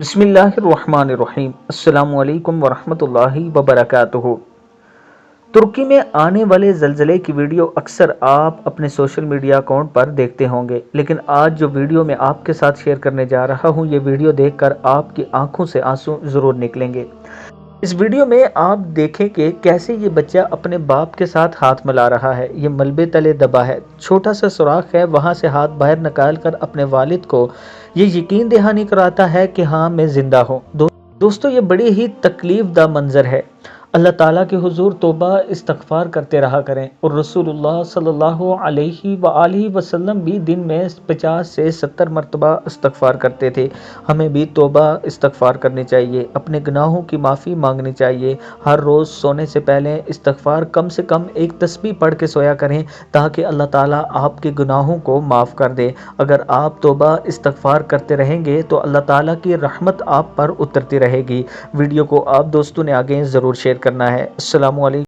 بسم اللہ الرحمن الرحیم۔ السلام علیکم ورحمۃ اللہ وبرکاتہ۔ ترکی میں آنے والے زلزلے کی ویڈیو اکثر آپ اپنے سوشل میڈیا اکاؤنٹ پر دیکھتے ہوں گے، لیکن آج جو ویڈیو میں آپ کے ساتھ شیئر کرنے جا رہا ہوں، یہ ویڈیو دیکھ کر آپ کی آنکھوں سے آنسو ضرور نکلیں گے۔ اس ویڈیو میں آپ دیکھیں کہ کیسے یہ بچہ اپنے باپ کے ساتھ ہاتھ ملا رہا ہے۔ یہ ملبے تلے دبا ہے، چھوٹا سا سوراخ ہے، وہاں سے ہاتھ باہر نکال کر اپنے والد کو یہ یقین دہانی کراتا ہے کہ ہاں میں زندہ ہوں۔ دوستو، یہ بڑی ہی تکلیف دہ منظر ہے۔ اللہ تعالیٰ کے حضور توبہ استغفار کرتے رہا کریں، اور رسول اللہ صلی اللہ علیہ وآلہ وسلم بھی دن میں 50 سے 70 مرتبہ استغفار کرتے تھے۔ ہمیں بھی توبہ استغفار کرنی چاہیے، اپنے گناہوں کی معافی مانگنی چاہیے۔ ہر روز سونے سے پہلے استغفار کم سے کم ایک تسبیح پڑھ کے سویا کریں، تاکہ اللہ تعالیٰ آپ کے گناہوں کو معاف کر دے۔ اگر آپ توبہ استغفار کرتے رہیں گے تو اللہ تعالیٰ کی رحمت آپ پر اترتی رہے گی۔ ویڈیو کو آپ دوستوں نے آگے ضرور شیئر کرنا ہے۔ السلام علیکم۔